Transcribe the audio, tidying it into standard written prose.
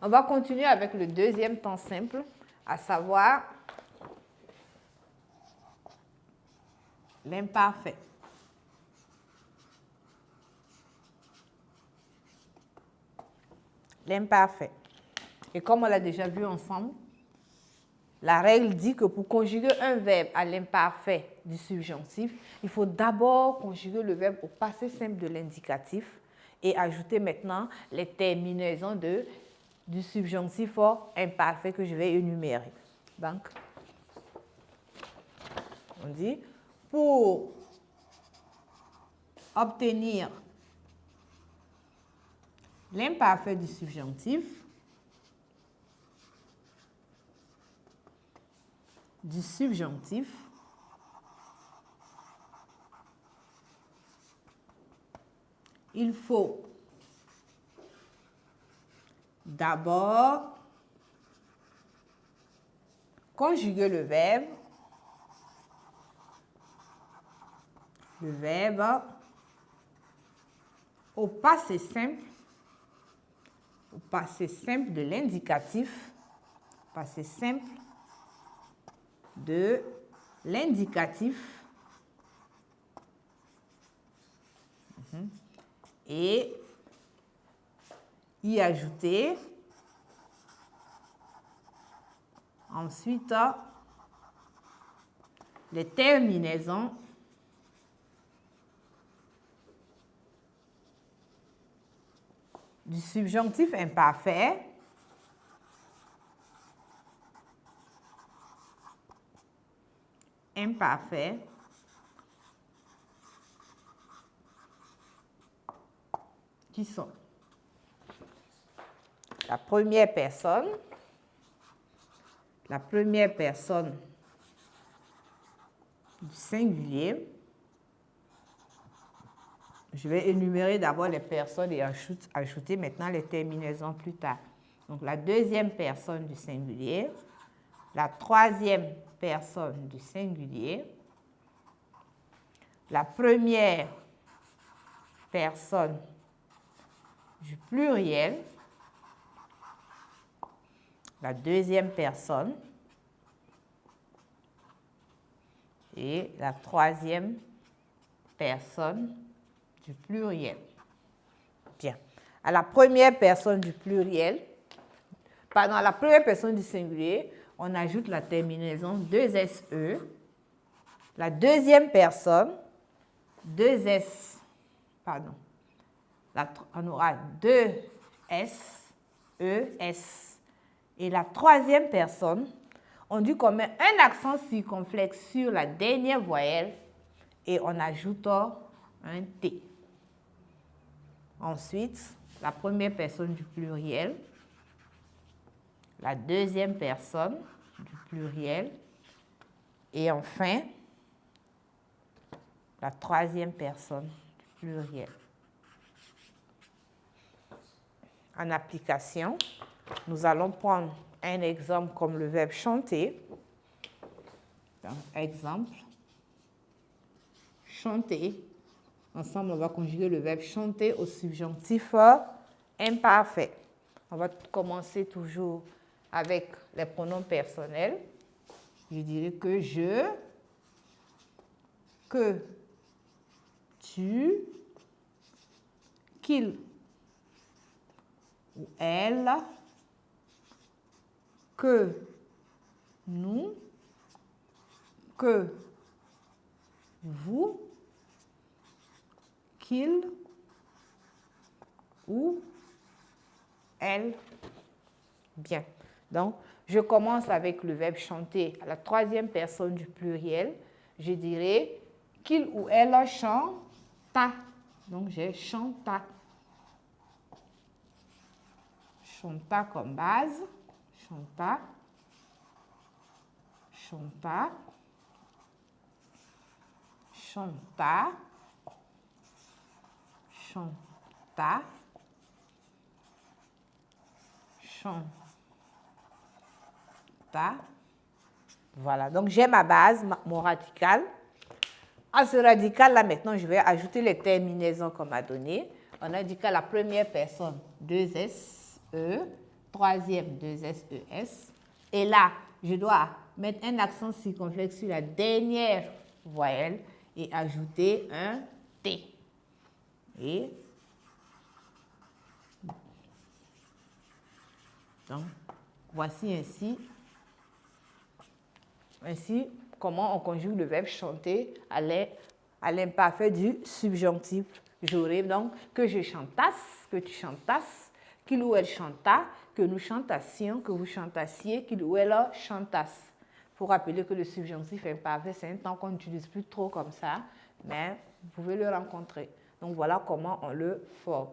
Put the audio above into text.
On va continuer avec le deuxième temps simple, à savoir l'imparfait. L'imparfait. Et comme on l'a déjà vu ensemble, la règle dit que pour conjuguer un verbe à l'imparfait du subjonctif, il faut d'abord conjuguer le verbe au passé simple de l'indicatif et ajouter maintenant les terminaisons du subjonctif imparfait que je vais énumérer. Donc, on dit, pour obtenir l'imparfait du subjonctif, il faut d'abord conjuguer le verbe au passé simple de l'indicatif, et y ajouter ensuite les terminaisons du subjonctif imparfait qui sont la première personne du singulier. Je vais énumérer d'abord les personnes et ajouter maintenant les terminaisons plus tard. Donc, la deuxième personne du singulier, la troisième personne du singulier, la première personne du pluriel, la deuxième personne et la troisième personne du pluriel. Bien. À la première personne du pluriel, pardon, à la première personne du singulier, on ajoute la terminaison 2SE. La deuxième personne, 2S, pardon, on aura 2S, ES. Et la troisième personne, on dit qu'on met un accent circonflexe sur la dernière voyelle et on ajoute un T. Ensuite, la première personne du pluriel, la deuxième personne du pluriel et enfin, la troisième personne du pluriel. En application, nous allons prendre un exemple comme le verbe chanter. Donc, exemple, chanter. Ensemble, on va conjuguer le verbe chanter au subjonctif imparfait. On va commencer toujours avec les pronoms personnels. Je dirais que je, que, tu, qu'il ou elle, que, nous, que, vous, qu'il ou elle. Bien. Donc, je commence avec le verbe chanter à la troisième personne du pluriel. Je dirais qu'il ou elle chanta. Donc, j'ai chanta. Chanta comme base. Chanta. Chanta. Chanta. Chanta. Chanta. Voilà, donc j'ai ma base, mon radical. À ce radical-là, maintenant, je vais ajouter les terminaisons qu'on m'a données. On a dit qu'à la première personne, 2SE, troisième, 2 S-E-S. Et là, je dois mettre un accent circonflexe sur la dernière voyelle et ajouter un T. Et donc, voici ainsi comment on conjugue le verbe chanter à l'imparfait du subjonctif. J'aurais donc que je chantasse, que tu chantasses, qu'il ou elle chanta, que nous chantassions, que vous chantassiez, qu'il ou elle chantasse. Il faut rappeler que le subjonctif imparfait, c'est un temps qu'on n'utilise plus trop comme ça, mais vous pouvez le rencontrer. Donc voilà comment on le forme.